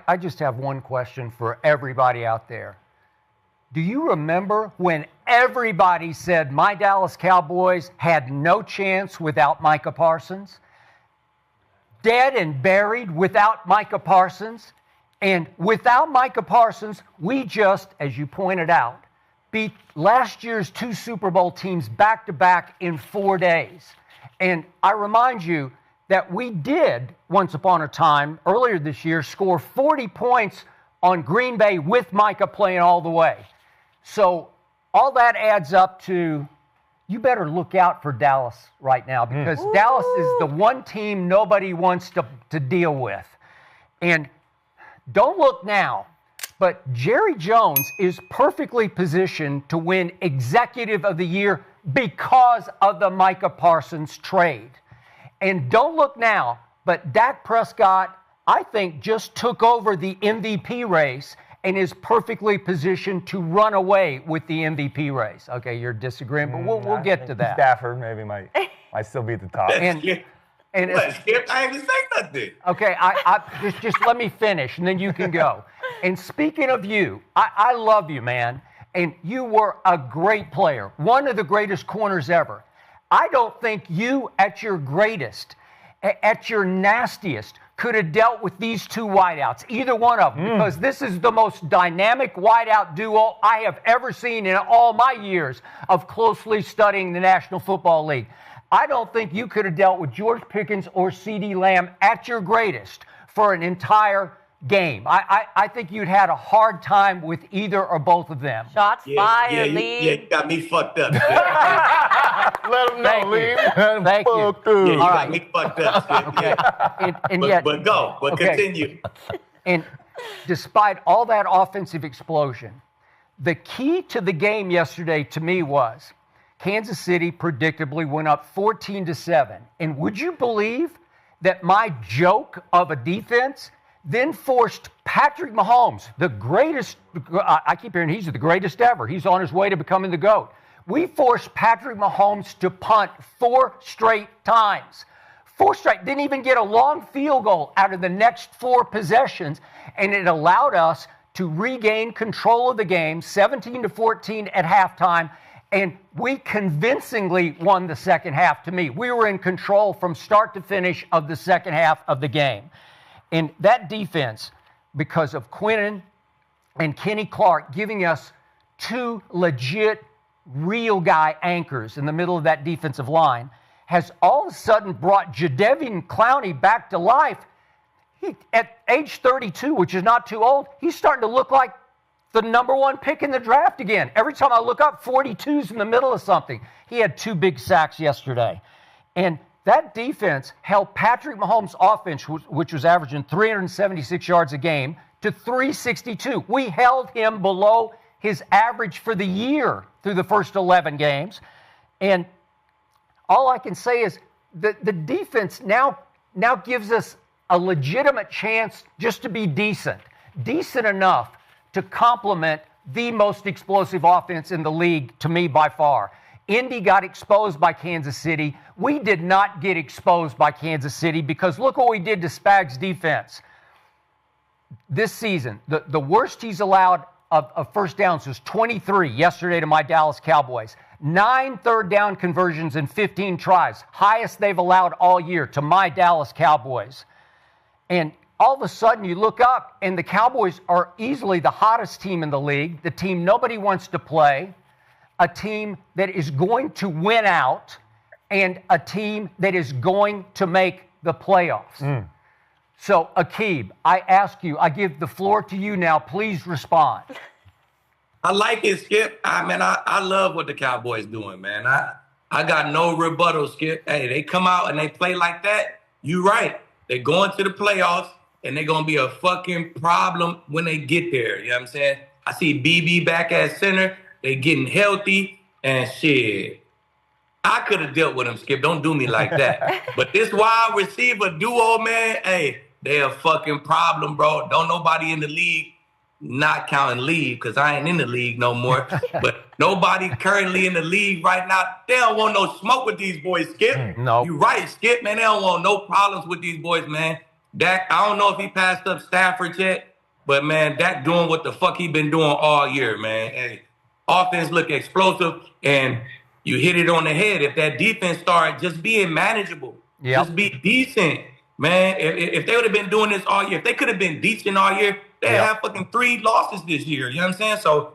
I just have one question for everybody out there. Do you remember when everybody said my Dallas Cowboys had no chance without Micah Parsons? Dead and buried without Micah Parsons. And without Micah Parsons, we just, as you pointed out, beat last year's 2 Super Bowl teams back-to-back in 4 days. And I remind you that we did, once upon a time, earlier this year, score 40 points on Green Bay with Micah playing all the way. So all that adds up to, you better look out for Dallas right now, because Dallas is the one team nobody wants to deal with. And don't look now, but Jerry Jones is perfectly positioned to win Executive of the Year because of the Micah Parsons trade. And don't look now, but Dak Prescott, I think, just took over the MVP race and is perfectly positioned to run away with the MVP race. Okay, you're disagreeing, but we'll get to that. Stafford maybe might still be at the top. Skip, I ain't even say nothing. Okay, I just let me finish, and then you can go. And speaking of you, I love you, man, and you were a great player, one of the greatest corners ever. I don't think you, at your greatest, at your nastiest, could have dealt with these 2 wideouts, either one of them, because this is the most dynamic wideout duo I have ever seen in all my years of closely studying the National Football League. I don't think you could have dealt with George Pickens or CeeDee Lamb at your greatest for an entire game. I think you'd had a hard time with either or both of them. Shots fired, Lee. Yeah, you got me fucked up. Let him know, Lee. Thank you. Yeah, you got me fucked up. Okay. But continue. And despite all that offensive explosion, the key to the game yesterday to me was Kansas City predictably went up 14-7. And would you believe that my joke of a defense then forced Patrick Mahomes, the greatest, I keep hearing he's the greatest ever. He's on his way to becoming the GOAT. We forced Patrick Mahomes to punt 4 straight times. 4 straight. Didn't even get a long field goal out of the next 4 possessions, and it allowed us to regain control of the game, 17-14 at halftime, and we convincingly won the second half to me. We were in control from start to finish of the second half of the game. And that defense, because of Quinnen and Kenny Clark giving us 2 legit, real guy anchors in the middle of that defensive line, has all of a sudden brought Jadeveon Clowney back to life. He, at age 32, which is not too old, he's starting to look like the number 1 pick in the draft again. Every time I look up, 42's in the middle of something. He had 2 big sacks yesterday. And that defense held Patrick Mahomes' offense, which was averaging 376 yards a game, to 362. We held him below his average for the year through the first 11 games. And all I can say is the defense now gives us a legitimate chance just to be decent enough to complement the most explosive offense in the league, to me, by far. Indy got exposed by Kansas City. We did not get exposed by Kansas City, because look what we did to Spags' defense. This season, the worst he's allowed of first downs was 23 yesterday to my Dallas Cowboys. 9 third down conversions in 15 tries. Highest they've allowed all year to my Dallas Cowboys. And all of a sudden you look up and the Cowboys are easily the hottest team in the league, the team nobody wants to play, a team that is going to win out, and a team that is going to make the playoffs. So, Aqib, I ask you, I give the floor to you now. Please respond. I like it, Skip. I love what the Cowboys doing, man. I got no rebuttal, Skip. Hey, they come out and they play like that, you right. They're going to the playoffs, and they're going to be a fucking problem when they get there. You know what I'm saying? I see BB back at center. They getting healthy, and shit. I could have dealt with them, Skip. Don't do me like that. But this wide receiver duo, man, hey, they a fucking problem, bro. Don't nobody in the league, not counting league, because I ain't in the league no more, but nobody currently in the league right now, they don't want no smoke with these boys, Skip. No. You right, Skip, man. They don't want no problems with these boys, man. Dak, I don't know if he passed up Stafford yet, but man, Dak doing what the fuck he been doing all year, man. Hey, offense look explosive, and you hit it on the head. If that defense started just being manageable, just be decent, man. If they would have been doing this all year, if they could have been decent all year, they'd have fucking 3 losses this year. You know what I'm saying? So,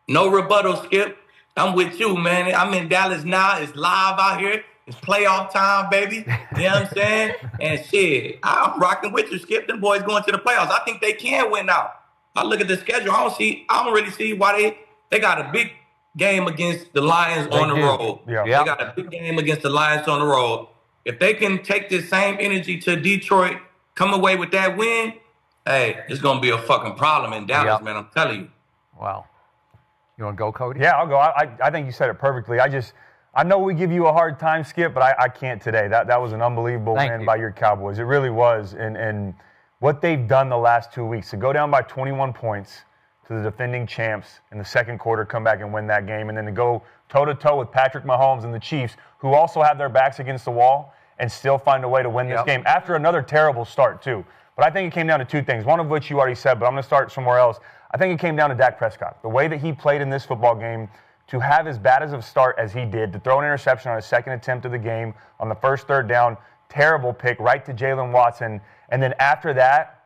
no rebuttal, Skip. I'm with you, man. I'm in Dallas now. It's live out here. It's playoff time, baby. You know what I'm saying? And shit, I'm rocking with you, Skip. Them boys going to the playoffs. I think they can win out. I look at the schedule. I don't really see why they got a big game against the Lions on the road. Yeah. They got a big game against the Lions on the road. If they can take this same energy to Detroit, come away with that win, hey, it's gonna be a fucking problem in Dallas, man. I'm telling you. Wow. You want to go, Cody? Yeah, I'll go. I think you said it perfectly. I know we give you a hard time, Skip, but I can't today. That was an unbelievable win by your Cowboys. It really was. And what they've done the last 2 weeks, to go down by 21 points to the defending champs in the second quarter, come back and win that game, and then to go toe-to-toe with Patrick Mahomes and the Chiefs, who also have their backs against the wall, and still find a way to win this game after another terrible start, too. But I think it came down to 2 things, one of which you already said, but I'm going to start somewhere else. I think it came down to Dak Prescott. The way that he played in this football game, to have as bad as a start as he did, to throw an interception on his second attempt of the game on the first third down, terrible pick right to Jalen Watson. And then after that,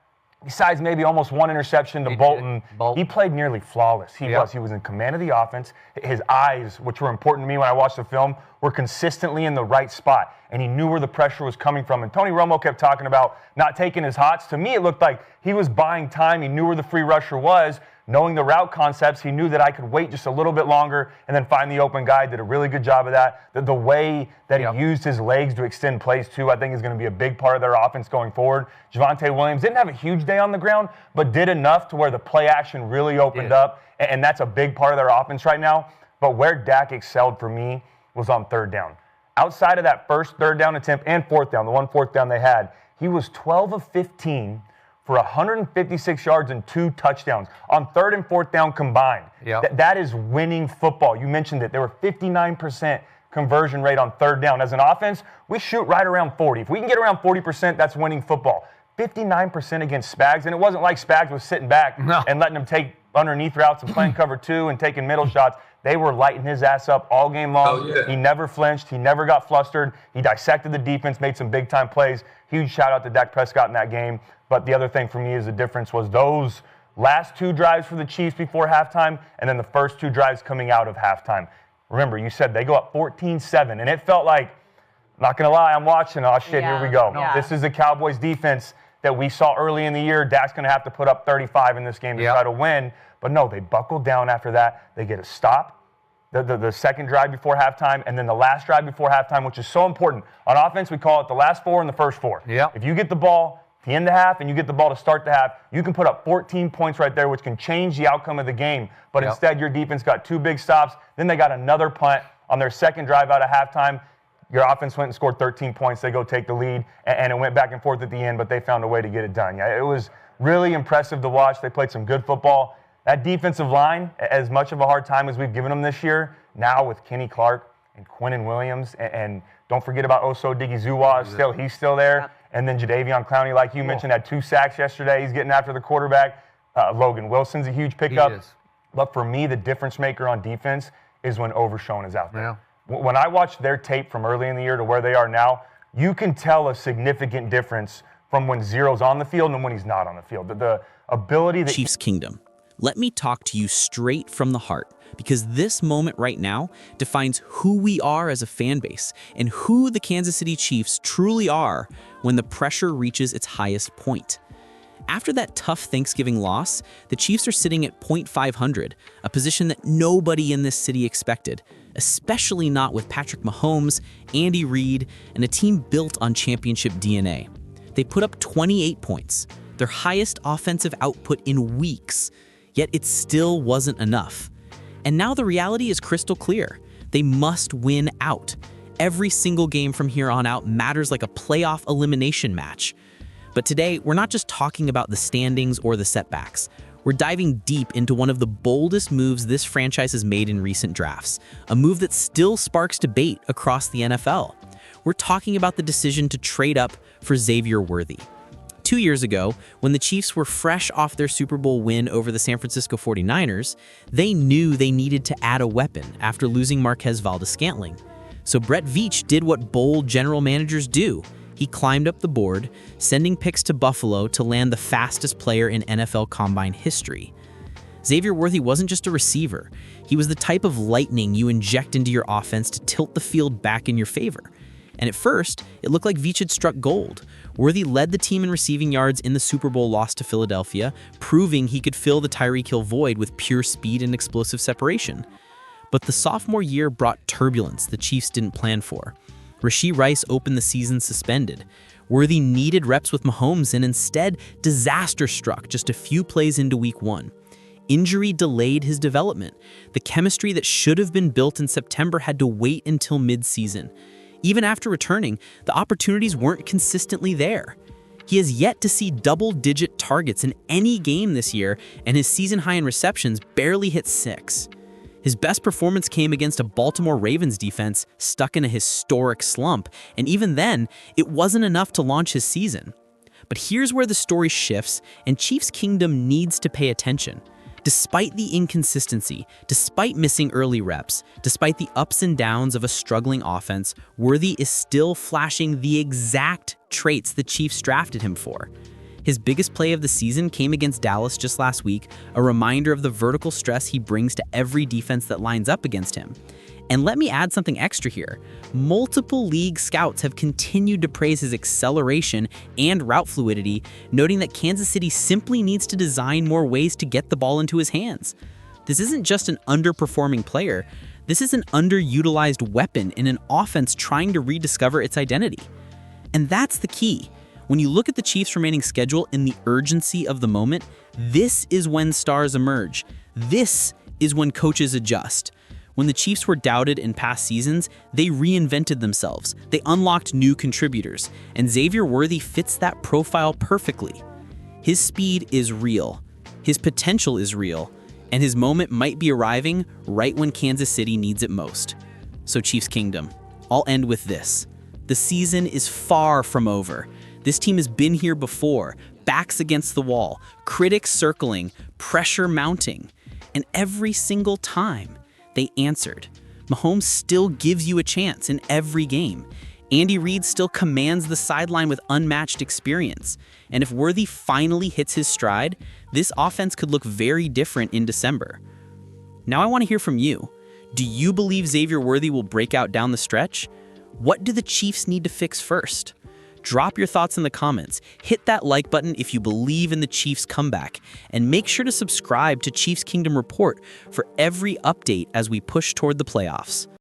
besides maybe almost one interception to Bolton, he played nearly flawless. He was in command of the offense. His eyes, which were important to me when I watched the film, were consistently in the right spot. And he knew where the pressure was coming from. And Tony Romo kept talking about not taking his hots. To me, it looked like he was buying time. He knew where the free rusher was. Knowing the route concepts, he knew that I could wait just a little bit longer and then find the open guy. Did a really good job of that. The way that he used his legs to extend plays, too, I think is going to be a big part of their offense going forward. Javonte Williams didn't have a huge day on the ground, but did enough to where the play action really opened up, and that's a big part of their offense right now. But where Dak excelled for me was on third down. Outside of that first third down attempt and fourth down, the one fourth down they had, he was 12 of 15 for 156 yards and 2 touchdowns on third and fourth down combined. That is winning football. You mentioned it. There were 59% conversion rate on third down. As an offense, we shoot right around 40. If we can get around 40%, that's winning football. 59% against Spags, and it wasn't like Spags was sitting back and letting him take underneath routes and playing cover 2 and taking middle shots. They were lighting his ass up all game long. He never flinched. He never got flustered. He dissected the defense, made some big-time plays. Huge shout-out to Dak Prescott in that game. But the other thing for me is the difference was those last 2 drives for the Chiefs before halftime and then the first 2 drives coming out of halftime. Remember, you said they go up 14-7, and it felt like, not going to lie, I'm watching, oh, shit, here we go. This is the Cowboys defense that we saw early in the year. Dak's going to have to put up 35 in this game to try to win. But no, they buckled down after that. They get a stop, the second drive before halftime, and then the last drive before halftime, which is so important. On offense, we call it the last 4 and the first 4. If you get the ball at the end of the half and you get the ball to start the half, you can put up 14 points right there, which can change the outcome of the game. But instead, your defense got 2 big stops. Then they got another punt on their second drive out of halftime. Your offense went and scored 13 points. They go take the lead, and it went back and forth at the end, but they found a way to get it done. It was really impressive to watch. They played some good football. That defensive line, as much of a hard time as we've given them this year, now with Kenny Clark and Quinnen Williams, and don't forget about Oso Digizua. He's still there. And then Jadeveon Clowney, like you mentioned, had 2 sacks yesterday. He's getting after the quarterback. Logan Wilson's a huge pickup. But for me, the difference maker on defense is when Overshown is out there. When I watch their tape from early in the year to where they are now, you can tell a significant difference from when Zero's on the field and when he's not on the field. The ability that Chiefs Kingdom. Let me talk to you straight from the heart, because this moment right now defines who we are as a fan base and who the Kansas City Chiefs truly are when the pressure reaches its highest point. After that tough Thanksgiving loss, the Chiefs are sitting at .500, a position that nobody in this city expected, especially not with Patrick Mahomes, Andy Reid, and a team built on championship DNA. They put up 28 points, their highest offensive output in weeks, yet it still wasn't enough. And now the reality is crystal clear. They must win out. Every single game from here on out matters like a playoff elimination match. But today, we're not just talking about the standings or the setbacks. We're diving deep into one of the boldest moves this franchise has made in recent drafts, a move that still sparks debate across the NFL. We're talking about the decision to trade up for Xavier Worthy. 2 years ago, when the Chiefs were fresh off their Super Bowl win over the San Francisco 49ers, they knew they needed to add a weapon after losing Marquez Valdes-Scantling. So Brett Veach did what bold general managers do. He climbed up the board, sending picks to Buffalo to land the fastest player in NFL Combine history. Xavier Worthy wasn't just a receiver. He was the type of lightning you inject into your offense to tilt the field back in your favor. And at first, it looked like Veach had struck gold. Worthy led the team in receiving yards in the Super Bowl loss to Philadelphia, proving he could fill the Tyreek Hill void with pure speed and explosive separation. But the sophomore year brought turbulence the Chiefs didn't plan for. Rashee Rice opened the season suspended. Worthy needed reps with Mahomes, and instead, disaster struck just a few plays into Week 1. Injury delayed his development. The chemistry that should have been built in September had to wait until mid-season. Even after returning, the opportunities weren't consistently there. He has yet to see double-digit targets in any game this year, and his season high in receptions barely hit 6. His best performance came against a Baltimore Ravens defense stuck in a historic slump, and even then, it wasn't enough to launch his season. But here's where the story shifts, and Chiefs Kingdom needs to pay attention. Despite the inconsistency, despite missing early reps, despite the ups and downs of a struggling offense, Worthy is still flashing the exact traits the Chiefs drafted him for. His biggest play of the season came against Dallas just last week, a reminder of the vertical stress he brings to every defense that lines up against him. And let me add something extra here. Multiple league scouts have continued to praise his acceleration and route fluidity, noting that Kansas City simply needs to design more ways to get the ball into his hands. This isn't just an underperforming player. This is an underutilized weapon in an offense trying to rediscover its identity. And that's the key. When you look at the Chiefs' remaining schedule in the urgency of the moment, this is when stars emerge. This is when coaches adjust. When the Chiefs were doubted in past seasons, they reinvented themselves. They unlocked new contributors, and Xavier Worthy fits that profile perfectly. His speed is real, his potential is real, and his moment might be arriving right when Kansas City needs it most. So Chiefs Kingdom, I'll end with this. The season is far from over. This team has been here before, backs against the wall, critics circling, pressure mounting, and every single time, they answered. Mahomes still gives you a chance in every game. Andy Reid still commands the sideline with unmatched experience. And if Worthy finally hits his stride, this offense could look very different in December. Now I want to hear from you. Do you believe Xavier Worthy will break out down the stretch? What do the Chiefs need to fix first? Drop your thoughts in the comments, hit that like button if you believe in the Chiefs comeback, and make sure to subscribe to Chiefs Kingdom Report for every update as we push toward the playoffs.